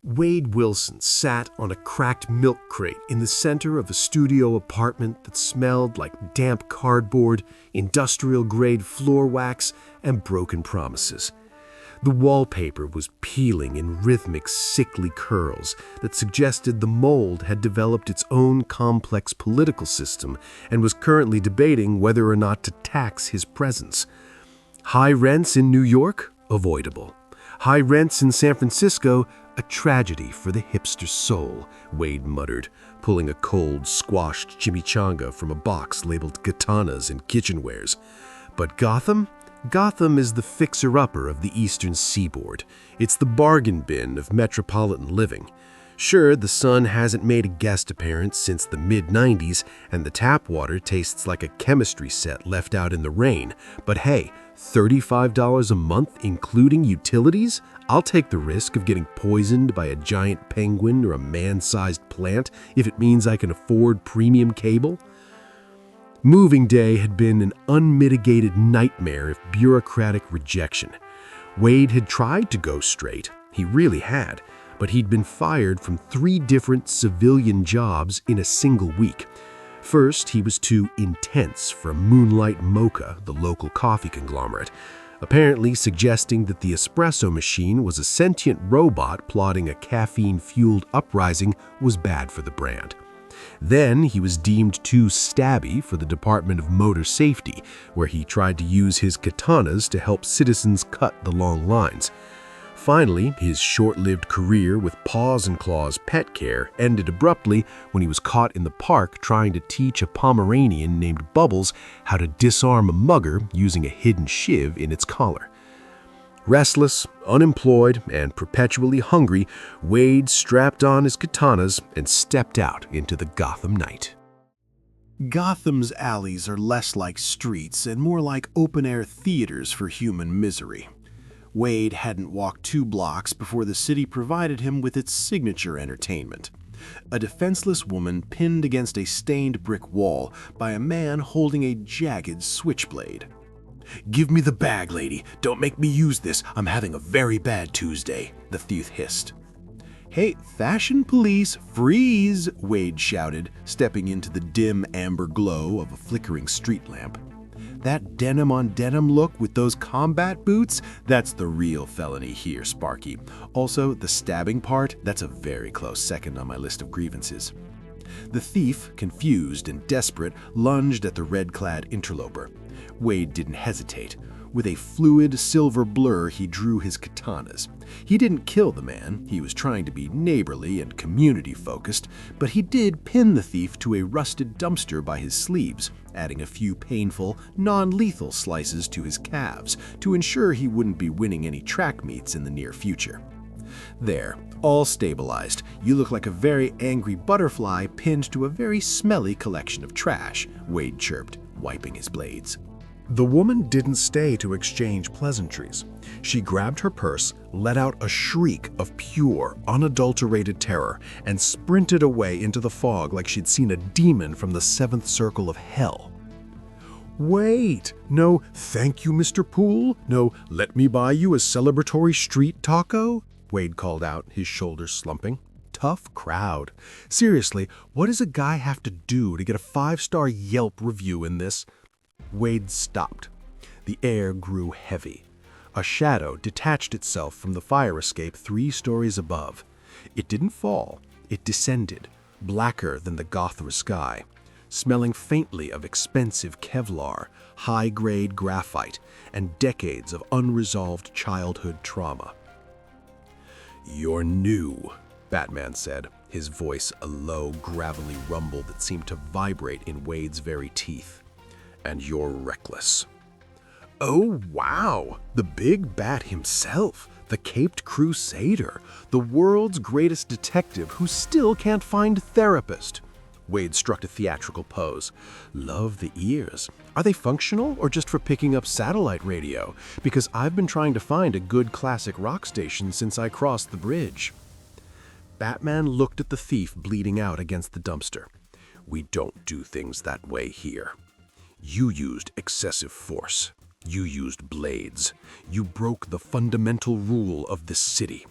Wade Wilson sat on a cracked milk crate in the center of a studio apartment that smelled like damp cardboard, industrial-grade floor wax, and broken promises. The wallpaper was peeling in rhythmic, sickly curls that suggested the mold had developed its own complex political system and was currently debating whether or not to tax his presence. High rents in New York? Avoidable. High rents in San Francisco? A tragedy for the hipster's soul, Wade muttered, pulling a cold, squashed chimichanga from a box labeled katanas and kitchenwares. But Gotham? Gotham is the fixer-upper of the eastern seaboard. It's the bargain bin of metropolitan living. Sure, the sun hasn't made a guest appearance since the mid-90s, and the tap water tastes like a chemistry set left out in the rain, but hey, $35 a month including utilities? I'll take the risk of getting poisoned by a giant penguin or a man-sized plant if it means I can afford premium cable. Moving day had been an unmitigated nightmare of bureaucratic rejection. Wade had tried to go straight, he really had, but he'd been fired from 3 different civilian jobs in a single week. First, he was too intense for Moonlight Mocha, the local coffee conglomerate, apparently suggesting that the espresso machine was a sentient robot plotting a caffeine-fueled uprising was bad for the brand. Then he was deemed too stabby for the Department of Motor Safety, where he tried to use his katanas to help citizens cut the long lines. Finally, his short-lived career with Paws and Claws Pet Care ended abruptly when he was caught in the park trying to teach a Pomeranian named Bubbles how to disarm a mugger using a hidden shiv in its collar. Restless, unemployed, and perpetually hungry, Wade strapped on his katanas and stepped out into the Gotham night. Gotham's alleys are less like streets and more like open-air theaters for human misery. Wade hadn't walked 2 blocks before the city provided him with its signature entertainment. A defenseless woman pinned against a stained brick wall by a man holding a jagged switchblade. "Give me the bag, lady. Don't make me use this. I'm having a very bad Tuesday," the thief hissed. "Hey, fashion police, freeze!" Wade shouted, stepping into the dim amber glow of a flickering street lamp. "That denim-on-denim look with those combat boots? That's the real felony here, Sparky. Also, the stabbing part, that's a very close second on my list of grievances." The thief, confused and desperate, lunged at the red-clad interloper. Wade didn't hesitate. With a fluid silver blur, he drew his katanas. He didn't kill the man, he was trying to be neighborly and community-focused, but he did pin the thief to a rusted dumpster by his sleeves, adding a few painful, non-lethal slices to his calves to ensure he wouldn't be winning any track meets in the near future. "There, all stabilized. You look like a very angry butterfly pinned to a very smelly collection of trash," Wade chirped, wiping his blades. The woman didn't stay to exchange pleasantries. She grabbed her purse, let out a shriek of pure, unadulterated terror, and sprinted away into the fog like she'd seen a demon from the 7th circle of hell. "Wait! No, thank you, Mr. Poole. No, let me buy you a celebratory street taco," Wade called out, his shoulders slumping. Tough crowd. Seriously, what does a guy have to do to get a 5-star Yelp review in this? Wade stopped. The air grew heavy. A shadow detached itself from the fire escape 3 stories above. It didn't fall. It descended, blacker than the Gotham sky, smelling faintly of expensive Kevlar, high-grade graphite, and decades of unresolved childhood trauma. "You're new," Batman said, his voice a low, gravelly rumble that seemed to vibrate in Wade's very teeth. "And you're reckless." "Oh, wow! The big bat himself, the caped crusader, the world's greatest detective who still can't find a therapist." Wade struck a theatrical pose. "Love the ears. Are they functional or just for picking up satellite radio? Because I've been trying to find a good classic rock station since I crossed the bridge." Batman looked at the thief bleeding out against the dumpster. "We don't do things that way here. You used excessive force. You used blades. You broke the fundamental rule of this city."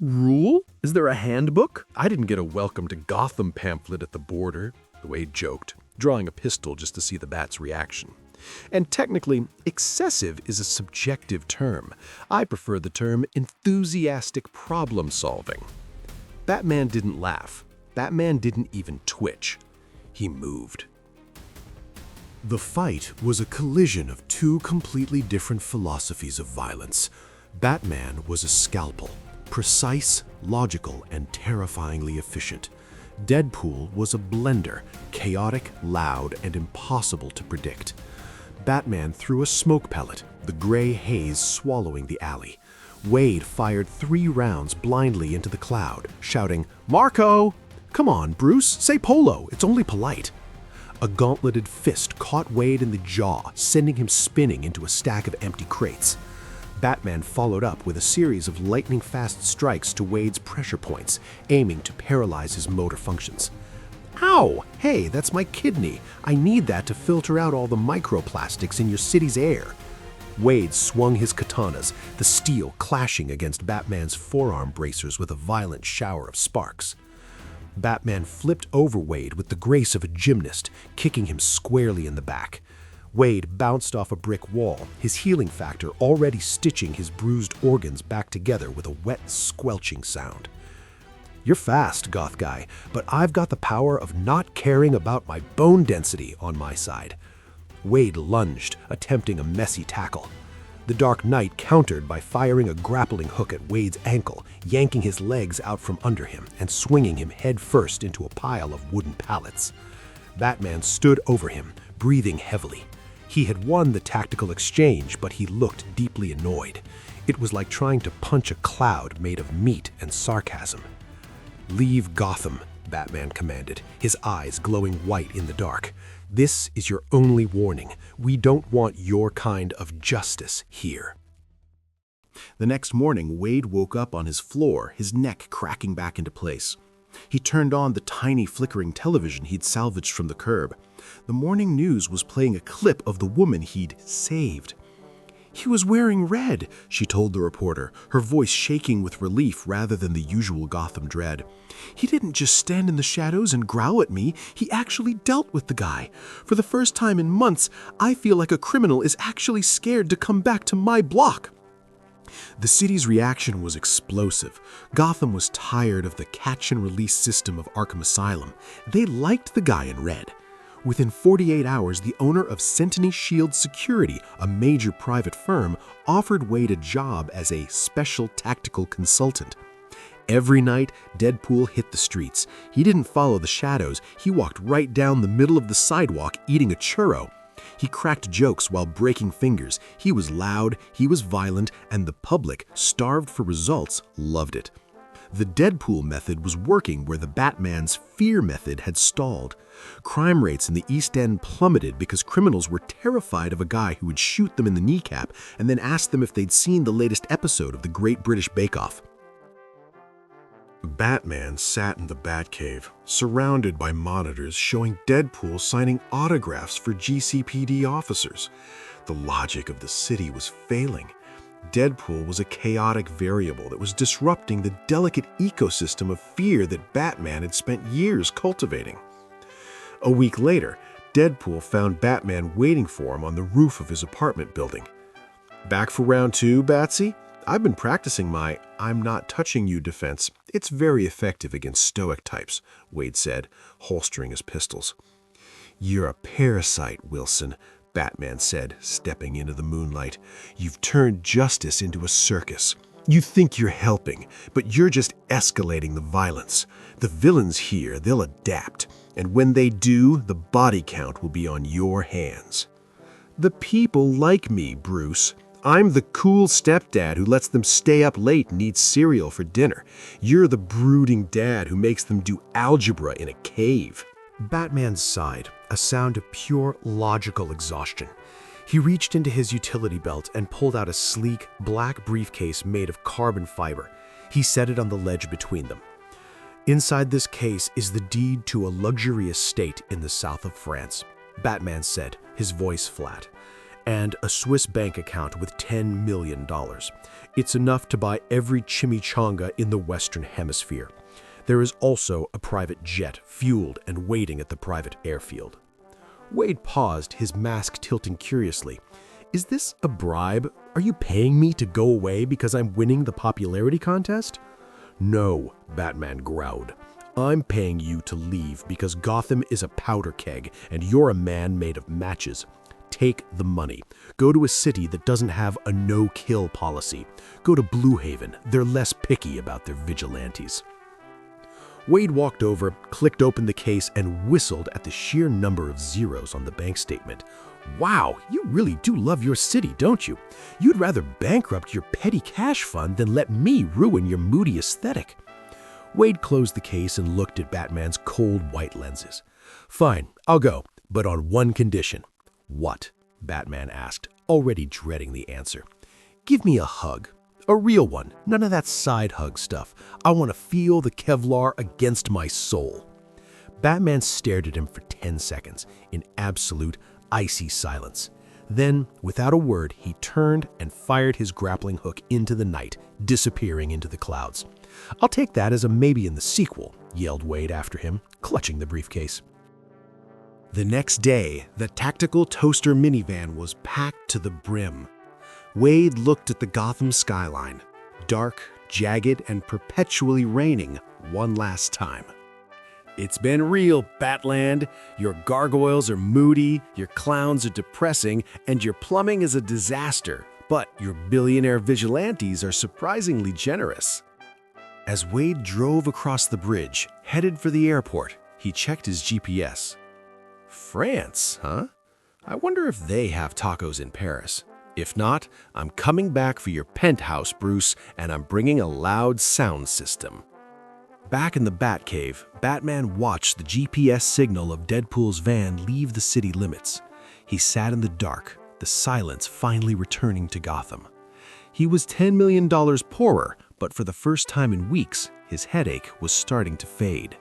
Rule? Is there a handbook? I didn't get a welcome to Gotham pamphlet at the border, Wade joked, drawing a pistol just to see the Bat's reaction. And technically, excessive is a subjective term. I prefer the term enthusiastic problem solving. Batman didn't laugh. Batman didn't even twitch. He moved. The fight was a collision of two completely different philosophies of violence. Batman was a scalpel, precise, logical, and terrifyingly efficient. Deadpool was a blender, chaotic, loud, and impossible to predict. Batman threw a smoke pellet, the gray haze swallowing the alley. Wade fired 3 rounds blindly into the cloud, shouting, "Marco! Come on, Bruce, say polo, it's only polite." A gauntleted fist caught Wade in the jaw, sending him spinning into a stack of empty crates. Batman followed up with a series of lightning-fast strikes to Wade's pressure points, aiming to paralyze his motor functions. "Ow! Hey, that's my kidney. I need that to filter out all the microplastics in your city's air." Wade swung his katanas, the steel clashing against Batman's forearm bracers with a violent shower of sparks. Batman flipped over Wade with the grace of a gymnast, kicking him squarely in the back. Wade bounced off a brick wall, his healing factor already stitching his bruised organs back together with a wet, squelching sound. "You're fast, Goth guy, but I've got the power of not caring about my bone density on my side." Wade lunged, attempting a messy tackle. The Dark Knight countered by firing a grappling hook at Wade's ankle, yanking his legs out from under him and swinging him headfirst into a pile of wooden pallets. Batman stood over him, breathing heavily. He had won the tactical exchange, but he looked deeply annoyed. It was like trying to punch a cloud made of meat and sarcasm. "Leave Gotham," Batman commanded, his eyes glowing white in the dark. "This is your only warning. We don't want your kind of justice here." The next morning, Wade woke up on his floor, his neck cracking back into place. He turned on the tiny flickering television he'd salvaged from the curb. The morning news was playing a clip of the woman he'd saved. "He was wearing red," she told the reporter, her voice shaking with relief rather than the usual Gotham dread. "He didn't just stand in the shadows and growl at me, he actually dealt with the guy. For the first time in months, I feel like a criminal is actually scared to come back to my block." The city's reaction was explosive. Gotham was tired of the catch-and-release system of Arkham Asylum. They liked the guy in red. Within 48 hours, the owner of Centenary Shield Security, a major private firm, offered Wade a job as a special tactical consultant. Every night, Deadpool hit the streets. He didn't follow the shadows. He walked right down the middle of the sidewalk eating a churro. He cracked jokes while breaking fingers. He was loud, he was violent, and the public, starved for results, loved it. The Deadpool method was working where the Batman's fear method had stalled. Crime rates in the East End plummeted because criminals were terrified of a guy who would shoot them in the kneecap and then ask them if they'd seen the latest episode of the Great British Bake Off. Batman sat in the Batcave, surrounded by monitors showing Deadpool signing autographs for GCPD officers. The logic of the city was failing. Deadpool was a chaotic variable that was disrupting the delicate ecosystem of fear that Batman had spent years cultivating. A week later, Deadpool found Batman waiting for him on the roof of his apartment building. "Back for round 2, Batsy? I've been practicing my 'I'm not touching you' defense. It's very effective against stoic types," Wade said, holstering his pistols. "You're a parasite, Wilson," Batman said, stepping into the moonlight. "You've turned justice into a circus. You think you're helping, but you're just escalating the violence. The villains here, they'll adapt, and when they do, the body count will be on your hands." "The people like me, Bruce. I'm the cool stepdad who lets them stay up late and eat cereal for dinner. You're the brooding dad who makes them do algebra in a cave." Batman sighed, a sound of pure logical exhaustion. He reached into his utility belt and pulled out a sleek, black briefcase made of carbon fiber. He set it on the ledge between them. "Inside this case is the deed to a luxurious estate in the south of France," Batman said, his voice flat. and a Swiss bank account with $10 million. It's enough to buy every chimichanga in the Western Hemisphere. There is also a private jet, fueled and waiting at the private airfield. Wade paused, his mask tilting curiously. Is this a bribe? Are you paying me to go away because I'm winning the popularity contest? No, Batman growled. I'm paying you to leave because Gotham is a powder keg and you're a man made of matches. Take the money. Go to a city that doesn't have a no-kill policy. Go to Blue Haven. They're less picky about their vigilantes. Wade walked over, clicked open the case, and whistled at the sheer number of zeros on the bank statement. Wow, you really do love your city, don't you? You'd rather bankrupt your petty cash fund than let me ruin your moody aesthetic. Wade closed the case and looked at Batman's cold white lenses. Fine, I'll go, but on one condition. What? Batman asked, already dreading the answer. Give me a hug. A real one, none of that side hug stuff. I want to feel the Kevlar against my soul. Batman stared at him for 10 seconds in absolute, icy silence. Then, without a word, he turned and fired his grappling hook into the night, disappearing into the clouds. I'll take that as a maybe in the sequel, yelled Wade after him, clutching the briefcase. The next day, the tactical toaster minivan was packed to the brim. Wade looked at the Gotham skyline, dark, jagged, and perpetually raining one last time. It's been real, Batland. Your gargoyles are moody, your clowns are depressing, and your plumbing is a disaster. But your billionaire vigilantes are surprisingly generous. As Wade drove across the bridge, headed for the airport, he checked his GPS. France, huh? I wonder if they have tacos in Paris. If not, I'm coming back for your penthouse, Bruce, and I'm bringing a loud sound system. Back in the Batcave, Batman watched the GPS signal of Deadpool's van leave the city limits. He sat in the dark, the silence finally returning to Gotham. He was $10 million poorer, but for the first time in weeks, his headache was starting to fade.